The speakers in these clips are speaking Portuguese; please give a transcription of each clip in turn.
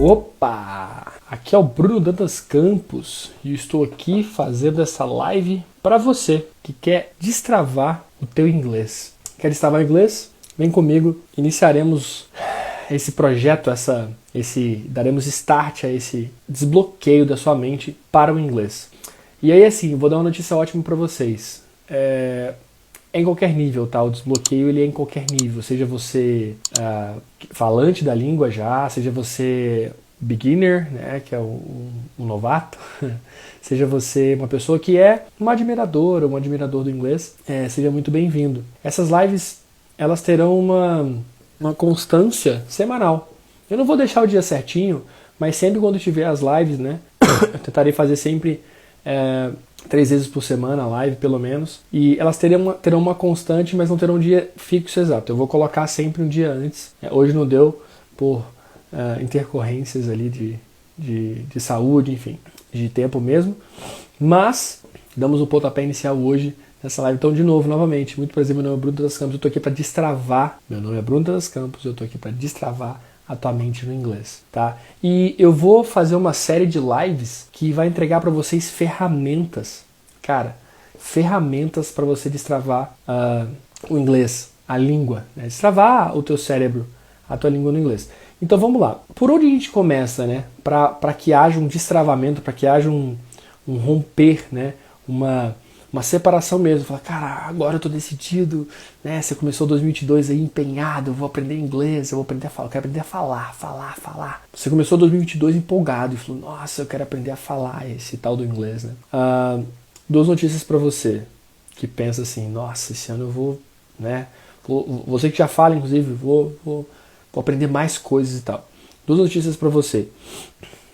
Opa! Aqui é o Bruno Dantas Campos e estou aqui fazendo essa live para você que quer destravar o teu inglês. Quer destravar o inglês? Vem comigo, iniciaremos esse projeto, daremos start a esse desbloqueio da sua mente para o inglês. E aí assim, vou dar uma notícia ótima para vocês. É em qualquer nível, tá? O desbloqueio ele é em qualquer nível, seja você falante da língua já, seja você beginner, né, que é um novato, seja você uma pessoa que é uma admiradora, um admirador do inglês, seja muito bem-vindo. Essas lives, elas terão uma constância semanal. Eu não vou deixar o dia certinho, mas sempre quando tiver as lives, né, eu tentarei fazer sempre 3 vezes por semana a live, pelo menos. E elas terão uma constante, mas não terão um dia fixo exato. Eu vou colocar sempre um dia antes. Hoje não deu por intercorrências ali de saúde, enfim, de tempo mesmo. Mas damos o pontapé inicial hoje nessa live. Então, de novo, novamente, muito prazer, meu nome é Bruno Dantas Campos. Eu estou aqui para destravar. Meu nome é Bruno Dantas Campos. Eu estou aqui para destravar a tua mente no inglês, tá? E eu vou fazer uma série de lives que vai entregar para vocês ferramentas, cara, ferramentas para você destravar o inglês, a língua, né? Destravar o teu cérebro, a tua língua no inglês. Então vamos lá. Por onde a gente começa, né? Para que haja um destravamento, para que haja um romper, né? Uma separação mesmo, falar, cara, agora eu tô decidido, né? Você começou 2022 aí empenhado, eu vou aprender inglês, eu vou aprender a falar, eu quero aprender a falar. Você começou 2022 empolgado e falou, nossa, eu quero aprender a falar esse tal do inglês, né? 2 notícias para você que pensa assim, nossa, esse ano eu vou, né? Você que já fala, inclusive, vou aprender mais coisas e tal. 2 notícias para você.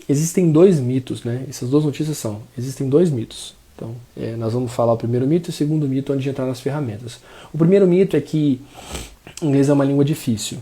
Existem 2 mitos, né? Essas 2 notícias existem 2 mitos. Então, nós vamos falar o primeiro mito e o segundo mito antes de entrar nas ferramentas. O primeiro mito é que o inglês é uma língua difícil.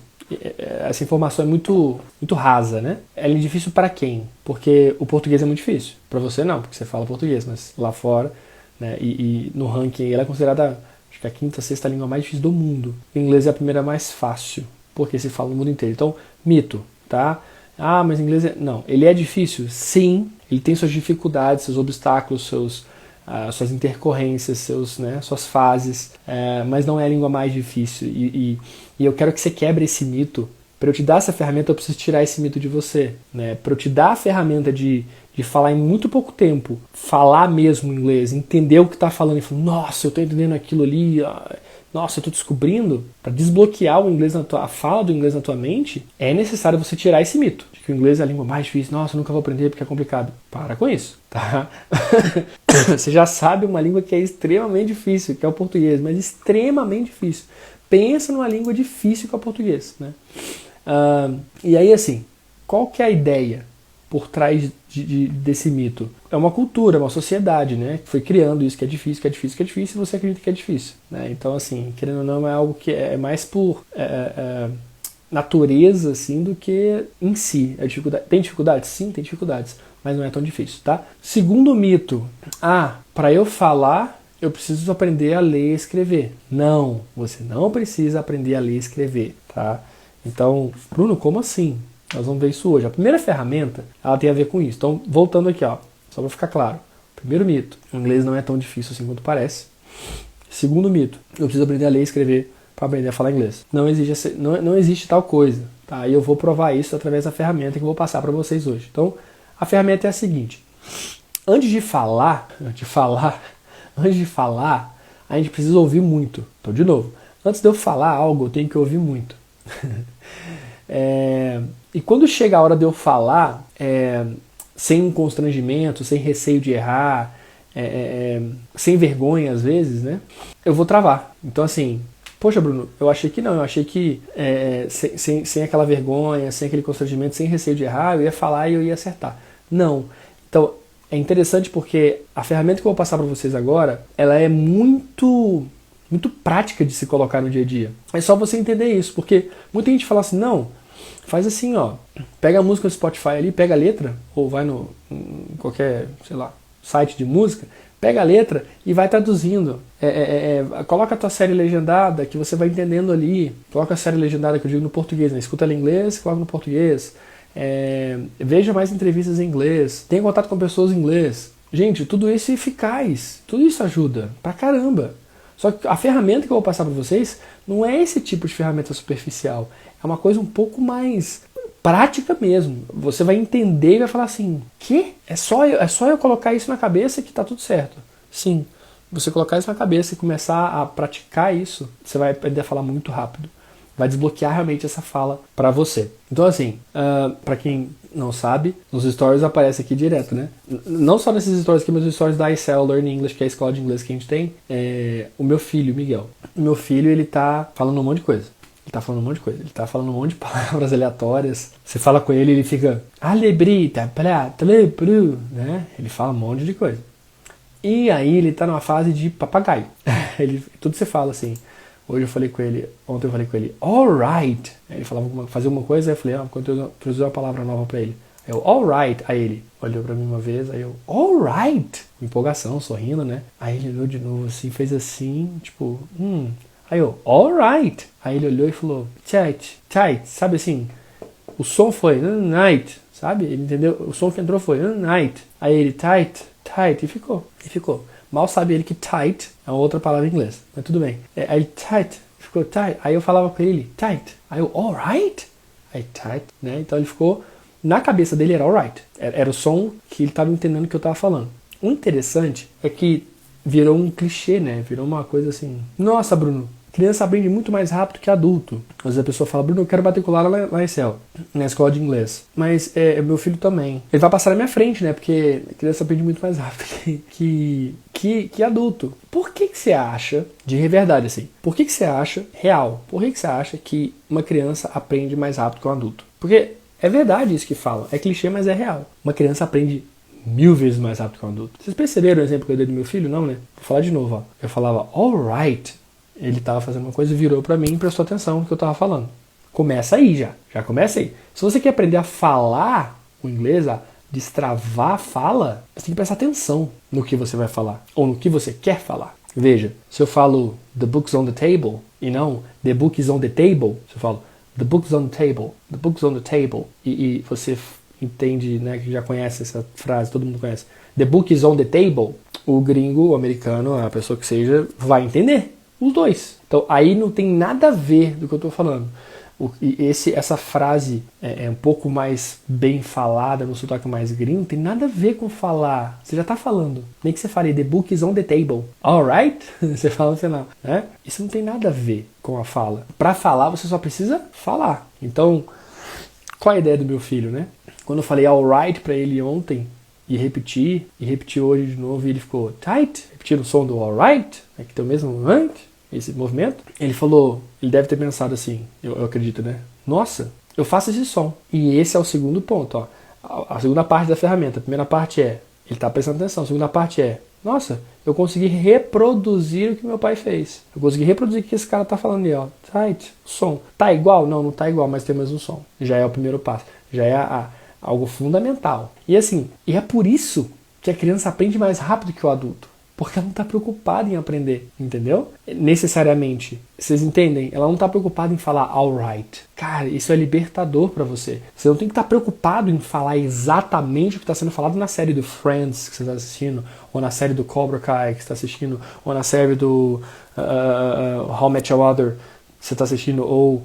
Essa informação é muito rasa, né? Ela é difícil para quem? Porque o português é muito difícil. Para você não, porque você fala português, mas lá fora, né, e no ranking ela é considerada, acho que a 5ª, 6ª língua mais difícil do mundo. O inglês é a primeira mais fácil, porque se fala no mundo inteiro. Então, mito, tá? Ah, mas o inglês não. Ele é difícil? Sim. Ele tem suas dificuldades, seus obstáculos, suas intercorrências, suas fases, mas não é a língua mais difícil. E eu quero que você quebre esse mito. Para eu te dar essa ferramenta, eu preciso tirar esse mito de você. Né? Para eu te dar a ferramenta de falar em muito pouco tempo, falar mesmo inglês, entender o que está falando e falar, nossa, eu estou entendendo aquilo ali, nossa, eu estou descobrindo. Para desbloquear o inglês a fala do inglês na tua mente, é necessário você tirar esse mito. De que o inglês é a língua mais difícil, nossa, eu nunca vou aprender porque é complicado. Para com isso, tá? Você já sabe uma língua que é extremamente difícil, que é o português, mas extremamente difícil. Pensa numa língua difícil que é o português, né? E aí, assim, qual que é a ideia por trás desse mito? É uma cultura, uma sociedade, né? Que foi criando isso, que é difícil, que é difícil, que é difícil, e você acredita que é difícil. Né? Então, assim, querendo ou não, é algo que é mais por natureza, assim, do que em si. Tem dificuldades? Sim, tem dificuldades, mas não é tão difícil, tá? Segundo mito, para eu falar, eu preciso aprender a ler e escrever. Não, você não precisa aprender a ler e escrever, tá? Então, Bruno, como assim? Nós vamos ver isso hoje. A primeira ferramenta, ela tem a ver com isso. Então, voltando aqui, só para ficar claro. Primeiro mito, o inglês não é tão difícil assim quanto parece. Segundo mito, eu preciso aprender a ler e escrever para aprender a falar inglês. Não existe tal coisa. Tá? E eu vou provar isso através da ferramenta que eu vou passar para vocês hoje. Então, a ferramenta é a seguinte. Antes de falar, a gente precisa ouvir muito. Então, de novo, antes de eu falar algo, eu tenho que ouvir muito. E quando chega a hora de eu falar, sem um constrangimento, sem receio de errar, sem vergonha às vezes, né, eu vou travar. Então assim, poxa Bruno, eu achei que sem aquela vergonha, sem aquele constrangimento, sem receio de errar, eu ia falar e eu ia acertar. Não. Então é interessante porque a ferramenta que eu vou passar para vocês agora, ela é muito prática de se colocar no dia a dia. É só você entender isso, porque muita gente fala assim, não, faz assim, pega a música no Spotify ali, pega a letra, ou vai em qualquer, sei lá, site de música, pega a letra e vai traduzindo. Coloca a tua série legendada, que você vai entendendo ali. Coloca a série legendada, que eu digo no português, né? Escuta ela em inglês, coloca no português. Veja mais entrevistas em inglês, tenha contato com pessoas em inglês. Gente, tudo isso é eficaz, tudo isso ajuda pra caramba. Só que a ferramenta que eu vou passar para vocês não é esse tipo de ferramenta superficial, é uma coisa um pouco mais prática mesmo. Você vai entender e vai falar assim, que? É só eu colocar isso na cabeça que tá tudo certo. Sim, você colocar isso na cabeça e começar a praticar isso, você vai aprender a falar muito rápido. Vai desbloquear realmente essa fala para você. Então assim, para quem não sabe, nos stories aparece aqui direto, né? Não só nesses stories aqui, mas nos stories da iCell Learning English, que é a escola de inglês que a gente tem, o meu filho, Miguel. O meu filho, ele tá falando um monte de coisa. Ele tá falando um monte de monte de palavras aleatórias. Você fala com ele, ele fica alebrita, prata, lebru, né? Ele fala um monte de coisa. E aí ele tá numa fase de papagaio. Tudo você fala assim. Ontem eu falei com ele, alright. Aí ele fazia alguma coisa, aí eu falei, quando eu introduzi uma palavra nova pra ele. Aí eu, alright. Aí ele olhou pra mim uma vez, aí eu, alright. Com empolgação, sorrindo, né? Aí ele olhou de novo assim, fez assim, tipo, Aí eu, alright. Aí ele olhou e falou, tight, sabe assim? O som foi, night, sabe? Ele entendeu? O som que entrou foi, night. Aí ele, tight, e ficou. Mal sabe ele que tight é uma outra palavra em inglês, mas tudo bem. Aí ele, tight, ficou tight. Aí eu falava com ele, tight. Aí eu, alright? Aí tight, né? Então ele ficou, na cabeça dele era alright. Era o som que ele estava entendendo que eu estava falando. O interessante é que virou um clichê, né? Virou uma coisa assim, nossa, Bruno, criança aprende muito mais rápido que adulto. Às vezes a pessoa fala, Bruno, eu quero matricular lá na ESSEL, na escola de inglês. Mas meu filho também. Ele vai passar na minha frente, né? Porque a criança aprende muito mais rápido que adulto. Por que você acha, de verdade assim, por que você acha, real, por que você acha que uma criança aprende mais rápido que um adulto? Porque é verdade isso que falam. É clichê, mas é real. Uma criança aprende 1000 vezes mais rápido que um adulto. Vocês perceberam o exemplo que eu dei do meu filho? Não, né? Vou falar de novo, ó. Eu falava, alright. Ele estava fazendo uma coisa, virou para mim e prestou atenção no que eu estava falando. Começa aí já começa aí. Se você quer aprender a falar o inglês, a destravar a fala, você tem que prestar atenção no que você vai falar, ou no que você quer falar. Veja, se eu falo the book's on the table, e não the book is on the table, se eu falo the book's on the table, e você entende, né, que já conhece essa frase, todo mundo conhece, the book is on the table, o gringo, o americano, a pessoa que seja, vai entender. Os dois. Então aí não tem nada a ver do que eu estou falando. Essa frase é um pouco mais bem falada, no sotaque mais gringo, não tem nada a ver com falar. Você já está falando. Nem que você fale the book is on the table. Alright? Você fala no final. Né? Isso não tem nada a ver com a fala. Para falar você só precisa falar. Então, qual a ideia do meu filho, né? Quando eu falei alright para ele ontem, e repeti hoje de novo, e ele ficou tight, repetindo o som do alright, que tem o mesmo esse movimento. Ele falou, ele deve ter pensado assim, eu acredito, né? Nossa, eu faço esse som. E esse é o segundo ponto, ó. A segunda parte da ferramenta. A primeira parte é, ele está prestando atenção. A segunda parte é, nossa, eu consegui reproduzir o que meu pai fez. Eu consegui reproduzir o que esse cara está falando ali, ó. Tight, som. Tá igual? Não tá igual, mas tem o mesmo som. Já é o primeiro passo. Já é algo fundamental. E assim, é por isso que a criança aprende mais rápido que o adulto. Porque ela não está preocupada em aprender, entendeu? Necessariamente. Vocês entendem? Ela não está preocupada em falar alright. Cara, isso é libertador para você. Você não tem que estar preocupado em falar exatamente o que está sendo falado na série do Friends que você está assistindo, ou na série do Cobra Kai que você está assistindo, ou na série do How I Met Your Mother que você está assistindo, ou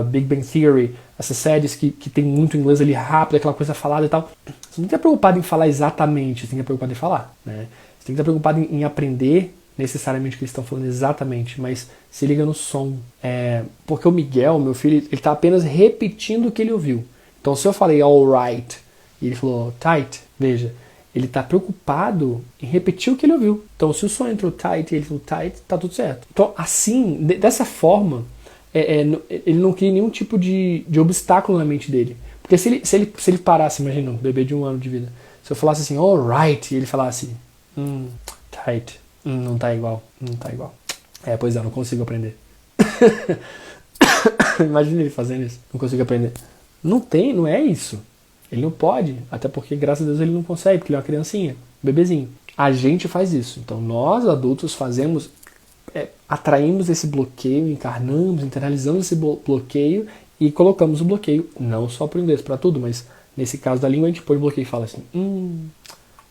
Big Bang Theory, essas séries que tem muito inglês ali rápido, aquela coisa falada e tal. Você não tem que estar preocupado em falar exatamente, você tem que estar preocupado em falar, né? Você tem que estar preocupado em aprender necessariamente o que eles estão falando exatamente, mas se liga no som. Porque o Miguel, meu filho, ele está apenas repetindo o que ele ouviu. Então se eu falei alright e ele falou tight, veja, ele está preocupado em repetir o que ele ouviu. Então se o som entrou tight e ele falou tight, tá tudo certo. Então assim, dessa forma, ele não cria nenhum tipo de obstáculo na mente dele. Porque se ele parasse, imagina, um bebê de 1 ano de vida, se eu falasse assim, alright, e ele falasse tight, não tá igual. Pois é, não consigo aprender. Imagina ele fazendo isso, não consigo aprender. Não é isso. Ele não pode, até porque, graças a Deus, ele não consegue, porque ele é uma criancinha, um bebezinho. A gente faz isso. Então, nós, adultos, atraímos esse bloqueio, encarnamos, internalizamos esse bloqueio e colocamos o bloqueio, não só para o inglês, para tudo, mas nesse caso da língua a gente põe o bloqueio e fala assim,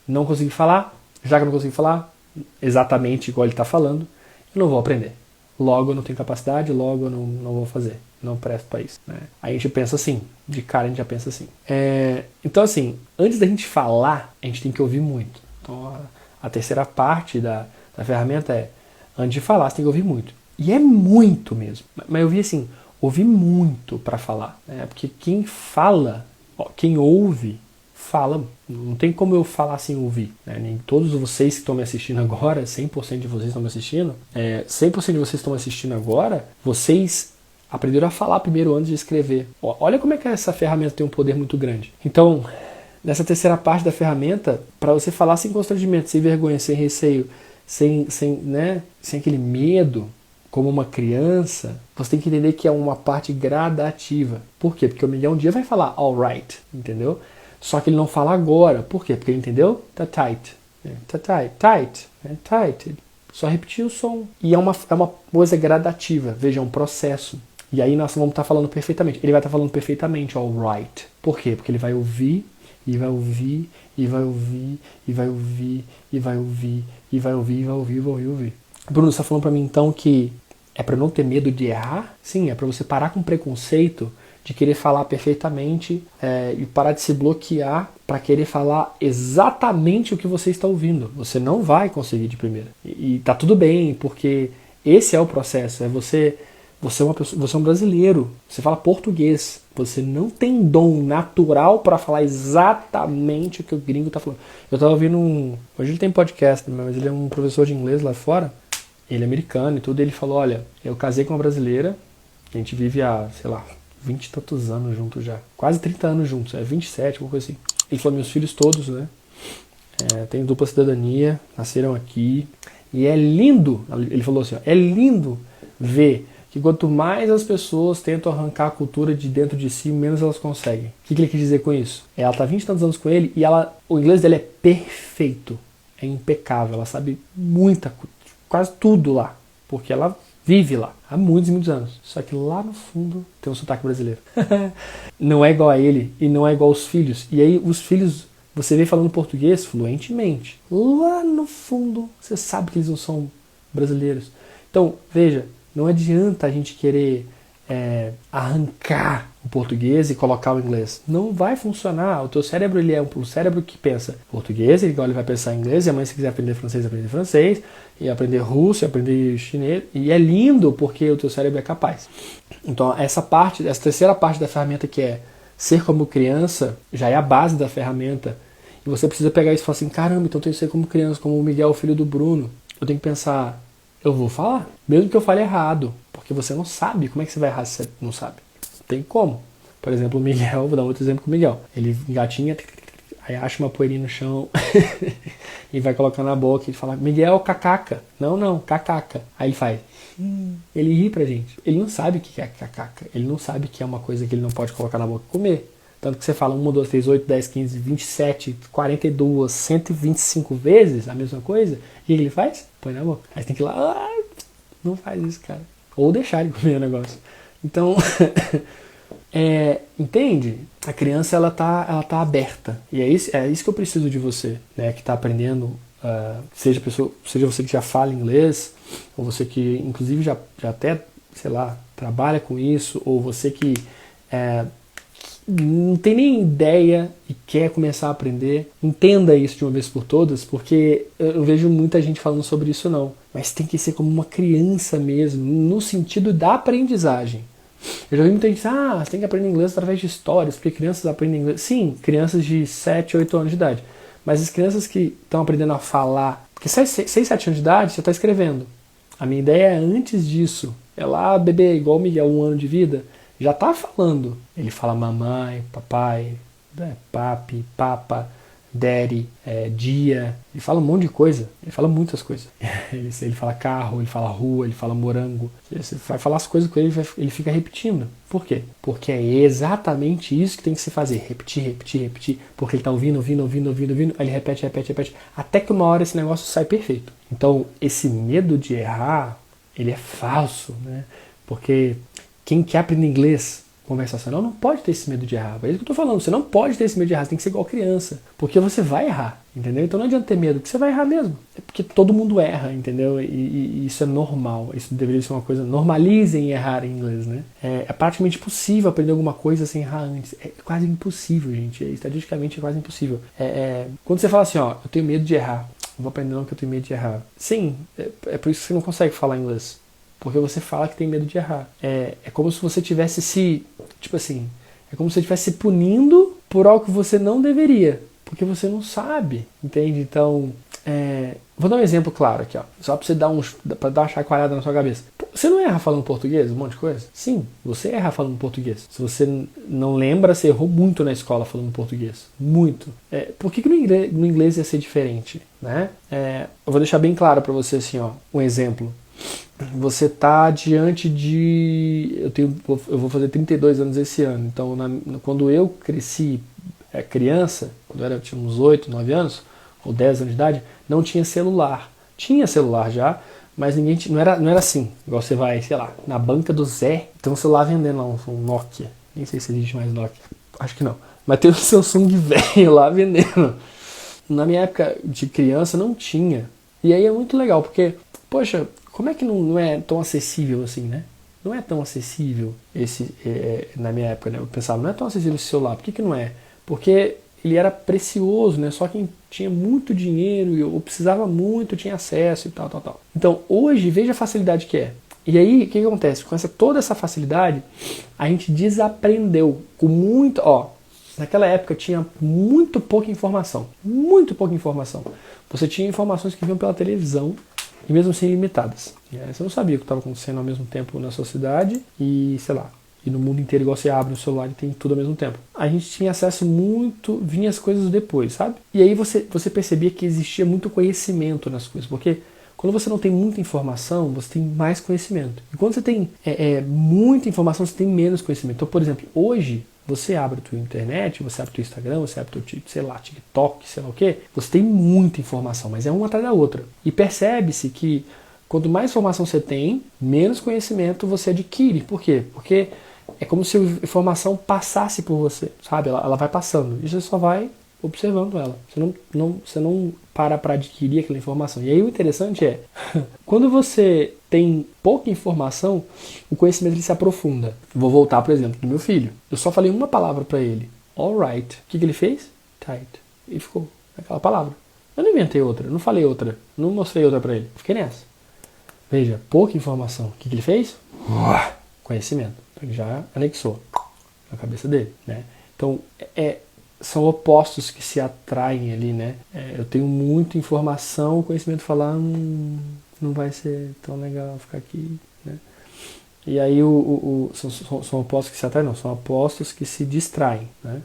não consegui falar, já que eu não consegui falar exatamente igual ele está falando, eu não vou aprender. Logo eu não tenho capacidade, logo eu não vou fazer, não presto para isso. Né? Aí a gente pensa assim, de cara a gente já pensa assim. Então assim, antes da gente falar, a gente tem que ouvir muito. Então a terceira parte da ferramenta é, antes de falar, você tem que ouvir muito. E é muito mesmo. Mas eu vi assim, ouvir muito para falar. Né? Porque quem fala, quem ouve, fala. Não tem como eu falar sem ouvir. Né? Nem todos vocês que estão me assistindo agora, 100% de vocês estão me assistindo, 100% de vocês estão me assistindo agora, vocês aprenderam a falar primeiro antes de escrever. Olha como é que essa ferramenta tem um poder muito grande. Então, nessa terceira parte da ferramenta, para você falar sem constrangimento, sem vergonha, sem receio, sem aquele medo, como uma criança, você tem que entender que é uma parte gradativa. Por quê? Porque o Miguel um dia vai falar alright, entendeu? Só que ele não fala agora. Por quê? Porque ele entendeu? Tá tight. Tá tight. Tight. Tight. Só repetir o som. E é uma coisa gradativa. Veja, é um processo. E aí nós vamos estar falando perfeitamente. Ele vai estar falando perfeitamente alright. Por quê? Porque ele vai ouvir, e vai ouvir, e vai ouvir, e vai ouvir, e vai ouvir, e vai ouvir, e vai ouvir, e vai ouvir. Bruno, você está falando para mim então que é para não ter medo de errar? Sim, é para você parar com preconceito de querer falar perfeitamente e parar de se bloquear para querer falar exatamente o que você está ouvindo. Você não vai conseguir de primeira. E tá tudo bem, porque esse é o processo. Você é uma pessoa, você é um brasileiro, você fala português. Você não tem dom natural para falar exatamente o que o gringo está falando. Eu estava ouvindo hoje ele tem podcast, mas ele é um professor de inglês lá fora. Ele é americano e tudo. Ele falou, olha, eu casei com uma brasileira, a gente vive há, sei lá, 20 e tantos anos juntos já. Quase 30 anos juntos, 27, alguma coisa assim. Ele falou, meus filhos todos, né? Têm dupla cidadania, nasceram aqui. E é lindo, ele falou assim, é lindo ver que quanto mais as pessoas tentam arrancar a cultura de dentro de si, menos elas conseguem. O que ele quis dizer com isso? Ela está 20 e tantos anos com ele e o inglês dela é perfeito, é impecável, ela sabe quase tudo lá, porque ela vive lá há muitos e muitos anos. Só que lá no fundo tem um sotaque brasileiro. Não é igual a ele e não é igual aos filhos. E aí os filhos, você vê falando português fluentemente. Lá no fundo você sabe que eles não são brasileiros. Então, veja, não adianta a gente querer arrancar o português e colocar o inglês. Não vai funcionar. O teu cérebro ele é um cérebro que pensa português, ele vai pensar em inglês, e amanhã se quiser aprender francês, e aprender russo, e aprender chinês. E é lindo porque o teu cérebro é capaz. Então essa terceira parte da ferramenta que é ser como criança, já é a base da ferramenta. E você precisa pegar isso e falar assim, caramba, então eu tenho que ser como criança, como o Miguel, o filho do Bruno. Eu tenho que pensar, eu vou falar, mesmo que eu fale errado, porque você não sabe. Como é que você vai errar se você não sabe? Não tem como. Por exemplo, o Miguel, vou dar outro exemplo com o Miguel. Ele engatinha, aí acha uma poeirinha no chão e vai colocar na boca e fala, Miguel, cacaca. Não, cacaca. Aí ele faz, ele ri pra gente. Ele não sabe o que é cacaca. Ele não sabe que é uma coisa que ele não pode colocar na boca e comer. Tanto que você fala 1, 2, 3, 8, 10, 15, 27, 42, 125 vezes a mesma coisa. E o que ele faz? Põe na boca. Aí você tem que ir lá, não faz isso, cara. Ou deixar ele comer o negócio. Então, entende? A criança, ela tá aberta. E é isso que eu preciso de você, né? Que está aprendendo, seja você que já fala inglês, ou você que, inclusive, já até, sei lá, trabalha com isso, ou você que não tem nem ideia e quer começar a aprender. Entenda isso de uma vez por todas, porque eu vejo muita gente falando sobre isso não. Mas tem que ser como uma criança mesmo, no sentido da aprendizagem. Eu já vi muita gente dizer, você tem que aprender inglês através de histórias, porque crianças aprendem inglês. Sim, crianças de 7, 8 anos de idade. Mas as crianças que estão aprendendo a falar, porque 6, 7 anos de idade, você está escrevendo. A minha ideia é antes disso. É lá, bebê, igual o Miguel, 1 ano de vida, já está falando. Ele fala mamãe, papai, papi, papa, daddy, dia. Ele fala um monte de coisa. Ele fala muitas coisas. Ele fala carro, ele fala rua, ele fala morango. Você vai falar as coisas com ele, ele fica repetindo. Por quê? Porque é exatamente isso que tem que se fazer. Repetir, repetir, repetir. Porque ele está ouvindo. Aí ele repete. Até que uma hora esse negócio sai perfeito. Então, esse medo de errar, ele é falso, né? Porque quem quer aprender inglês conversacional não pode ter esse medo de errar. É isso que eu tô falando, você não pode ter esse medo de errar, você tem que ser igual criança, porque você vai errar, entendeu? Então não adianta ter medo, porque você vai errar mesmo. É porque todo mundo erra, entendeu? E isso é normal, isso deveria ser uma coisa, normalizem errar em inglês, né? É praticamente impossível aprender alguma coisa sem errar antes, é quase impossível, gente, estatisticamente é quase impossível. Quando você fala assim, ó, eu tenho medo de errar, não vou aprender não que eu tenho medo de errar. Sim, é por isso que você não consegue falar inglês. Porque você fala que tem medo de errar. É como se você tivesse tipo assim, é como se você estivesse se punindo por algo que você não deveria. Porque você não sabe, entende? Então, vou dar um exemplo claro aqui, ó. Só pra você dar uma chacoalhada na sua cabeça. Você não erra falando português, um monte de coisa? Sim, você erra falando português. Se você não lembra, você errou muito na escola falando português. Muito. Por que no inglês ia ser diferente? Né? Eu vou deixar bem claro pra você assim, ó, um exemplo. Você está diante de... Eu vou fazer 32 anos esse ano. Então, quando eu cresci criança, quando eu tinha uns 8, 9 anos, ou 10 anos de idade, não tinha celular. Tinha celular já, mas não era assim. Igual você vai, sei lá, na banca do Zé, tem um celular vendendo lá, um Nokia. Nem sei se existe mais Nokia. Acho que não. Mas tem o Samsung velho lá vendendo. Na minha época de criança não tinha. E aí é muito legal, porque, poxa, como é que não é tão acessível assim, né? Não é tão acessível na minha época, né? Eu pensava, não é tão acessível esse celular. Por que não é? Porque ele era precioso, né? Só quem tinha muito dinheiro ou precisava muito tinha acesso e tal, tal, tal. Então, hoje, veja a facilidade que é. E aí, o que acontece? Com toda essa facilidade, a gente desaprendeu com muito... naquela época tinha muito pouca informação. Muito pouca informação. Você tinha informações que vinham pela televisão, e mesmo assim limitadas. Você não sabia o que estava acontecendo ao mesmo tempo na sua cidade e, sei lá, e no mundo inteiro, igual você abre no celular e tem tudo ao mesmo tempo. A gente tinha acesso vinha as coisas depois, sabe? E aí você percebia que existia muito conhecimento nas coisas, porque quando você não tem muita informação, você tem mais conhecimento. E quando você tem muita informação, você tem menos conhecimento. Então, por exemplo, hoje, você abre a tua internet, você abre o teu Instagram, você abre o teu, sei lá, TikTok, sei lá o quê, você tem muita informação, mas é uma atrás da outra. E percebe-se que quanto mais informação você tem, menos conhecimento você adquire. Por quê? Porque é como se a informação passasse por você, sabe? Ela vai passando e você só vai observando ela. Você não para adquirir aquela informação. E aí o interessante é, quando você tem pouca informação, o conhecimento ele se aprofunda. Vou voltar, por exemplo, do meu filho. Eu só falei uma palavra para ele. Alright. O que ele fez? Tight. E ficou aquela palavra. Eu não inventei outra, não falei outra, não mostrei outra para ele. Fiquei nessa. Veja, pouca informação. O que ele fez? Conhecimento. Ele já anexou na cabeça dele, né? Então, são opostos que se atraem ali, né? Eu tenho muita informação, o conhecimento falar, não vai ser tão legal ficar aqui, né? E aí são opostos que se atraem, não, são opostos que se distraem, né?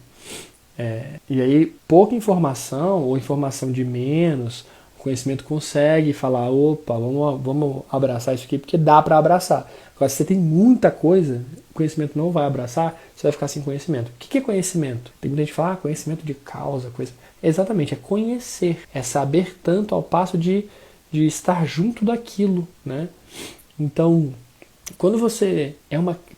E aí pouca informação ou informação de menos, o conhecimento consegue falar, opa, vamos abraçar isso aqui, porque dá para abraçar. Agora, se você tem muita coisa, o conhecimento não vai abraçar, você vai ficar sem conhecimento. O que é conhecimento? Tem muita gente que fala, conhecimento de causa, coisa. Exatamente, é conhecer, é saber tanto ao passo de estar junto daquilo, né? Então, quando você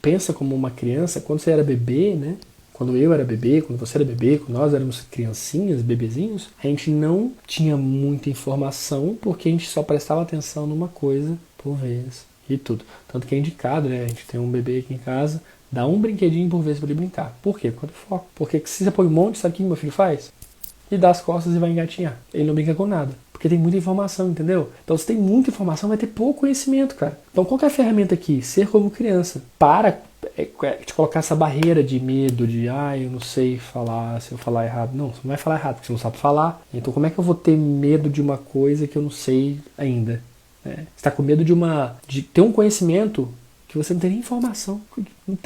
pensa como uma criança, quando você era bebê, né? Quando eu era bebê, quando você era bebê, quando nós éramos criancinhas, bebezinhos, a gente não tinha muita informação porque a gente só prestava atenção numa coisa por vez e tudo. Tanto que é indicado, né? A gente tem um bebê aqui em casa, dá um brinquedinho por vez para ele brincar. Por quê? Por causa do foco. Porque se você põe um monte, sabe o que meu filho faz? Ele dá as costas e vai engatinhar. Ele não brinca com nada. Porque tem muita informação, entendeu? Então, se tem muita informação, vai ter pouco conhecimento, cara. Então, qual que é a ferramenta aqui? Ser como criança. Para te colocar essa barreira de medo, de eu não sei falar, se eu falar errado. Não, você não vai falar errado, porque você não sabe falar. Então, como é que eu vou ter medo de uma coisa que eu não sei ainda? Você está com medo de ter um conhecimento que você não tem nem informação. Não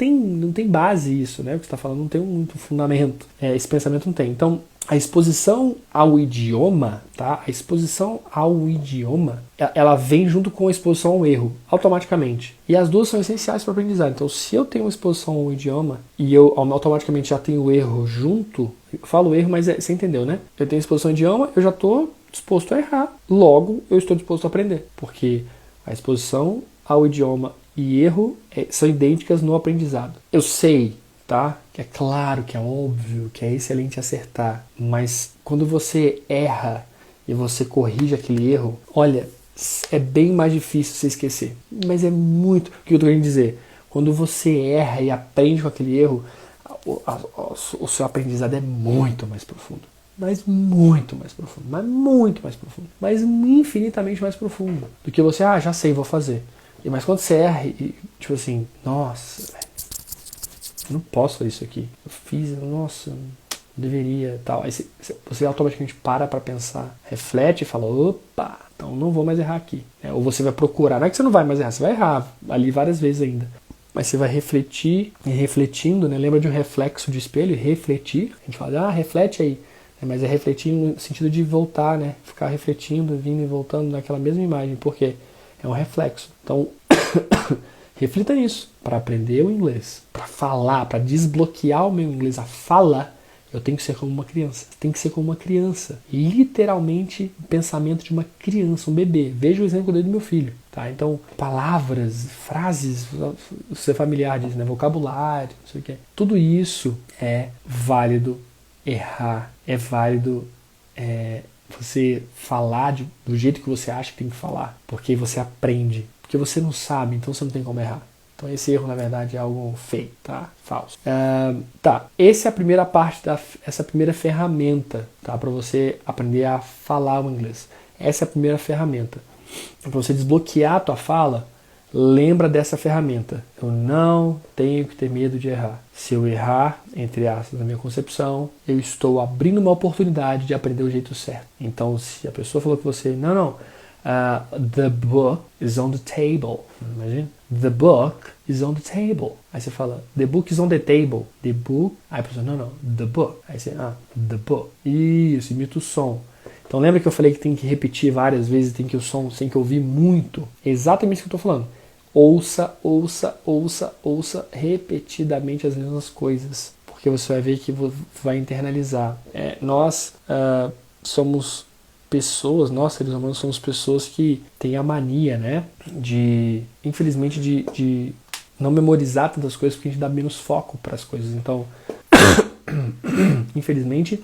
tem base isso, né? O que você está falando não tem muito fundamento. Esse pensamento não tem. Então, a exposição ao idioma, tá? A exposição ao idioma, ela vem junto com a exposição ao erro, automaticamente. E as duas são essenciais para o aprendizado. Então, se eu tenho uma exposição ao idioma e eu automaticamente já tenho o erro junto, eu falo erro, mas você entendeu, né? Eu tenho exposição ao idioma, eu já estou disposto a errar. Logo, eu estou disposto a aprender. Porque a exposição ao idioma e erro são idênticas no aprendizado. Eu sei tá? Que é claro, que é óbvio, que é excelente acertar. Mas quando você erra e você corrige aquele erro, olha, é bem mais difícil você esquecer. Mas é muito... O que eu tô querendo dizer? Quando você erra e aprende com aquele erro, o seu aprendizado é muito mais profundo. Mas muito mais profundo. Mas muito mais profundo. Mas infinitamente mais profundo. Do que você, já sei, vou fazer. Mas quando você erra e, tipo assim, nossa, eu não posso fazer isso aqui. Eu fiz, nossa, deveria, tal. Aí você automaticamente para pensar, reflete e fala, opa, então não vou mais errar aqui. Ou você vai procurar, não é que você não vai mais errar, você vai errar ali várias vezes ainda. Mas você vai refletir, e refletindo, né? Lembra de um reflexo de espelho? Refletir. A gente fala, reflete aí. Mas é refletir no sentido de voltar, né? Ficar refletindo, vindo e voltando naquela mesma imagem. Por quê? É um reflexo. Então, reflita nisso. Para aprender o inglês, para falar, para desbloquear o meu inglês, a fala, eu tenho que ser como uma criança. Tem que ser como uma criança. Literalmente, o pensamento de uma criança, um bebê. Veja o exemplo que eu dei do meu filho. Tá? Então, palavras, frases, ser familiar disso, né? Vocabulário, não sei o que. Tudo isso é válido errar. É válido você falar do jeito que você acha que tem que falar. Porque você aprende. Porque você não sabe, então você não tem como errar. Então esse erro, na verdade, é algo fake, tá? Falso. Essa é a primeira parte, essa primeira ferramenta, tá? Para você aprender a falar o inglês. Essa é a primeira ferramenta. Para você desbloquear a tua fala, lembra dessa ferramenta. Eu não tenho que ter medo de errar. Se eu errar, entre aspas, na minha concepção, eu estou abrindo uma oportunidade de aprender o jeito certo. Então, se a pessoa falou que você, the book is on the table. Imagina. The book is on the table. Aí você fala, the book is on the table. The book. Aí a pessoa, the book. Aí você, the book. Isso, imita o som. Então lembra que eu falei que tem que repetir várias vezes, tem que o som, tem que ouvir muito? É exatamente isso que eu estou falando. Ouça, ouça, ouça, ouça repetidamente as mesmas coisas. Porque você vai ver que vai internalizar. Nós somos pessoas, nós seres humanos somos pessoas que têm a mania, né, infelizmente, de não memorizar tantas coisas porque a gente dá menos foco para as coisas. Então, infelizmente,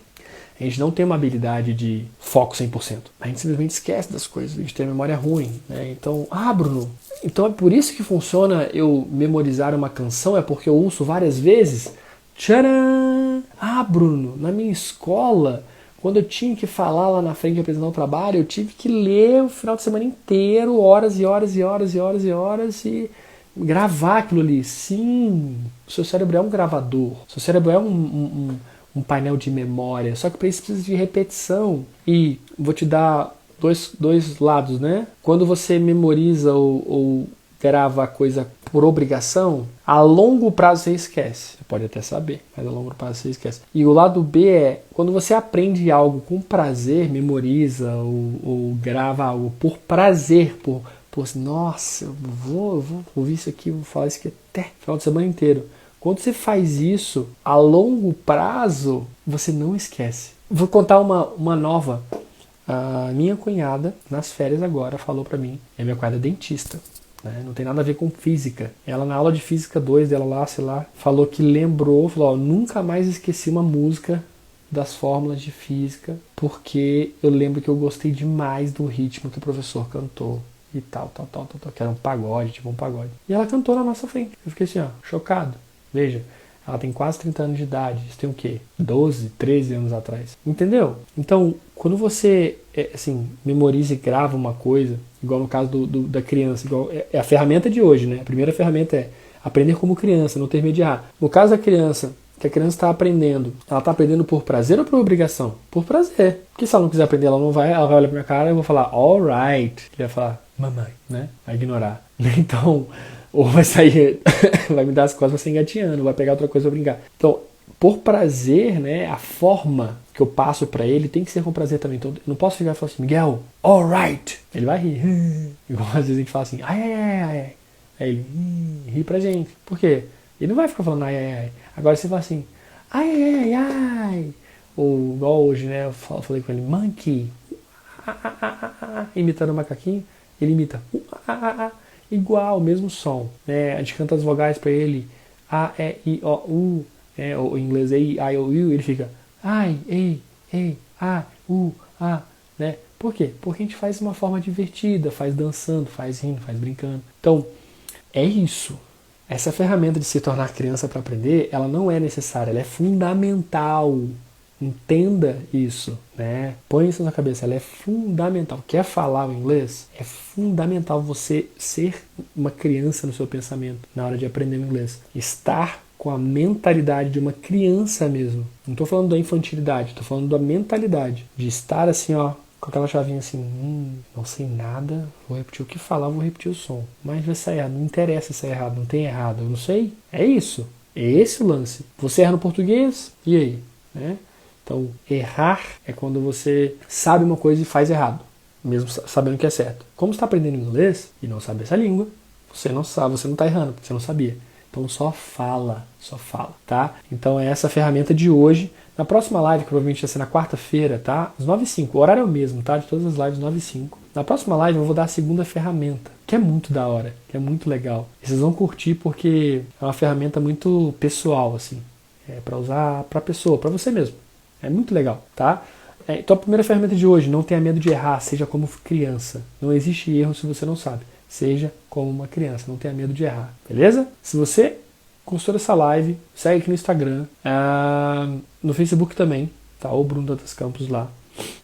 a gente não tem uma habilidade de foco 100%. A gente simplesmente esquece das coisas, a gente tem a memória ruim, né? Então, Bruno, então é por isso que funciona eu memorizar uma canção, é porque eu ouço várias vezes? Tcharam! Bruno, na minha escola, quando eu tinha que falar lá na frente e apresentar o trabalho, eu tive que ler o final de semana inteiro, horas e horas e horas e horas e horas, e gravar aquilo ali. Sim, o seu cérebro é um gravador, o seu cérebro é um painel de memória, só que para isso precisa de repetição. E vou te dar dois lados, né? Quando você memoriza ou grava a coisa por obrigação, a longo prazo você esquece. Você pode até saber, mas a longo prazo você esquece. E o lado B é, quando você aprende algo com prazer, memoriza ou grava algo por prazer, por assim, nossa, eu vou ouvir isso aqui, vou falar isso aqui até o final de semana inteiro. Quando você faz isso, a longo prazo, você não esquece. Vou contar uma nova. A minha cunhada, nas férias agora, falou pra mim, minha cunhada é dentista, né? Não tem nada a ver com física. Ela, na aula de física 2 dela lá, sei lá, falou que falou, nunca mais esqueci uma música das fórmulas de física, porque eu lembro que eu gostei demais do ritmo que o professor cantou. E tal, que era um pagode, tipo um pagode. E ela cantou na nossa frente. Eu fiquei assim, chocado. Veja, ela tem quase 30 anos de idade. Isso tem o quê? 12, 13 anos atrás. Entendeu? Então, quando você memoriza e grava uma coisa, igual no caso da criança, igual, é a ferramenta de hoje, né? A primeira ferramenta é aprender como criança, não ter medo de errar. No caso da criança, que a criança está aprendendo, ela está aprendendo por prazer ou por obrigação? Por prazer. Porque se ela não quiser aprender, ela vai olhar pra minha cara e eu vou falar, alright. Ele vai falar, mamãe, né? Vai ignorar. Então, ou vai sair, vai me dar as costas, vai sair engatinhando, vai pegar outra coisa pra brincar. Então, por prazer, né, a forma que eu passo pra ele tem que ser com prazer também. Então, eu não posso chegar e falar assim, Miguel, alright. Ele vai rir. Igual às vezes a gente fala assim, ai. Aí ele ri pra gente. Por quê? Ele não vai ficar falando ai. Agora você fala assim, ai. Ou igual hoje, né, eu falei com ele, monkey. Imitando o macaquinho, ele imita igual, mesmo som, né? A gente canta as vogais para ele, A, E, I, O, U, o inglês A, I, O, U, ele fica I, A, U, A, né? Por quê? Porque a gente faz de uma forma divertida, faz dançando, faz rindo, faz brincando. Então, é isso. Essa ferramenta de se tornar criança para aprender, ela não é necessária, ela é fundamental. Entenda isso, né? Põe isso na cabeça, ela é fundamental. Quer falar o inglês? É fundamental você ser uma criança no seu pensamento na hora de aprender o inglês. Estar com a mentalidade de uma criança mesmo. Não estou falando da infantilidade, estou falando da mentalidade. De estar assim, ó, com aquela chavinha assim, não sei nada, vou repetir o que falar, vou repetir o som. Mas vai sair errado, não interessa se é errado, não tem errado, eu não sei. É isso, é esse o lance. Você erra no português, e aí? Né? Então, errar é quando você sabe uma coisa e faz errado, mesmo sabendo que é certo. Como você está aprendendo inglês e não sabe essa língua, você não sabe, você não está errando, porque você não sabia. Então só fala, tá? Então é essa ferramenta de hoje. Na próxima live, que provavelmente vai ser na quarta-feira, tá? Às 9h05, o horário é o mesmo, tá? De todas as lives, 9h05. Na próxima live eu vou dar a segunda ferramenta, que é muito da hora, que é muito legal. E vocês vão curtir porque é uma ferramenta muito pessoal, assim. É para usar para pessoa, para você mesmo. É muito legal, tá? Então a primeira ferramenta de hoje, não tenha medo de errar, seja como criança. Não existe erro se você não sabe. Seja como uma criança, não tenha medo de errar, beleza? Se você gostou dessa live, segue aqui no Instagram, no Facebook também, tá? O Bruno Dantas Campos lá.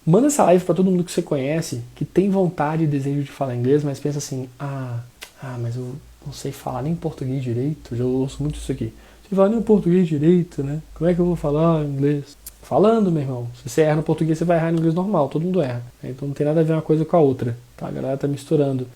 Manda essa live para todo mundo que você conhece, que tem vontade e desejo de falar inglês, mas pensa assim, mas eu não sei falar nem português direito, já ouço muito isso aqui. Você fala nem português direito, né? Como é que eu vou falar inglês? Falando, meu irmão. Se você erra no português, você vai errar no inglês normal. Todo mundo erra. Então não tem nada a ver uma coisa com a outra. Tá? A galera tá misturando.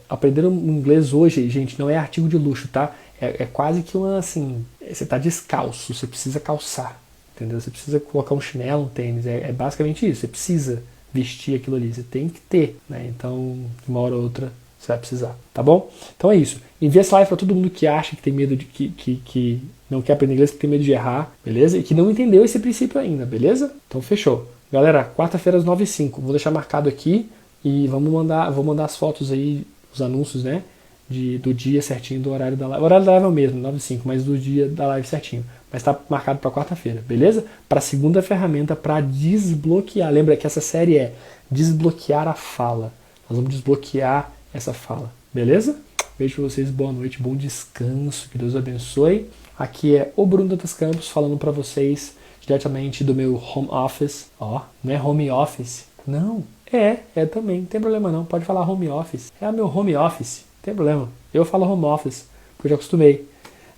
Aprender inglês hoje, gente, não é artigo de luxo, tá? É quase que uma, assim... Você tá descalço, você precisa calçar. Entendeu? Você precisa colocar um chinelo, um tênis. É basicamente isso. Você precisa vestir aquilo ali. Você tem que ter, né? Então, de uma hora ou outra, você vai precisar. Tá bom? Então é isso. Envia essa live pra todo mundo que acha que tem medo de... que não quer aprender inglês, que tem medo de errar, beleza? E que não entendeu esse princípio ainda, beleza? Então fechou. Galera, quarta-feira às 9h05. Vou deixar marcado aqui e vou mandar as fotos aí, os anúncios, né? Do dia certinho, do horário da live. O horário da live é o mesmo, 9h05, mas do dia da live certinho. Mas tá marcado para quarta-feira, beleza? Para a segunda ferramenta para desbloquear. Lembra que essa série é desbloquear a fala. Nós vamos desbloquear essa fala, beleza? Beijo pra vocês, boa noite, bom descanso, que Deus abençoe. Aqui é o Bruno Dantas Campos falando para vocês diretamente do meu home office. Não é home office? Não. É também, não tem problema não. Pode falar home office. É o meu home office, não tem problema. Eu falo home office, porque eu já acostumei,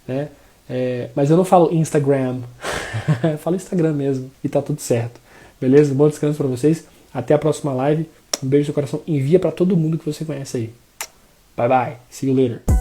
né? Mas eu não falo Instagram. Eu falo Instagram mesmo e tá tudo certo. Beleza? Bom descanso para vocês. Até a próxima live. Um beijo no seu coração. Envia para todo mundo que você conhece aí. Bye bye. See you later.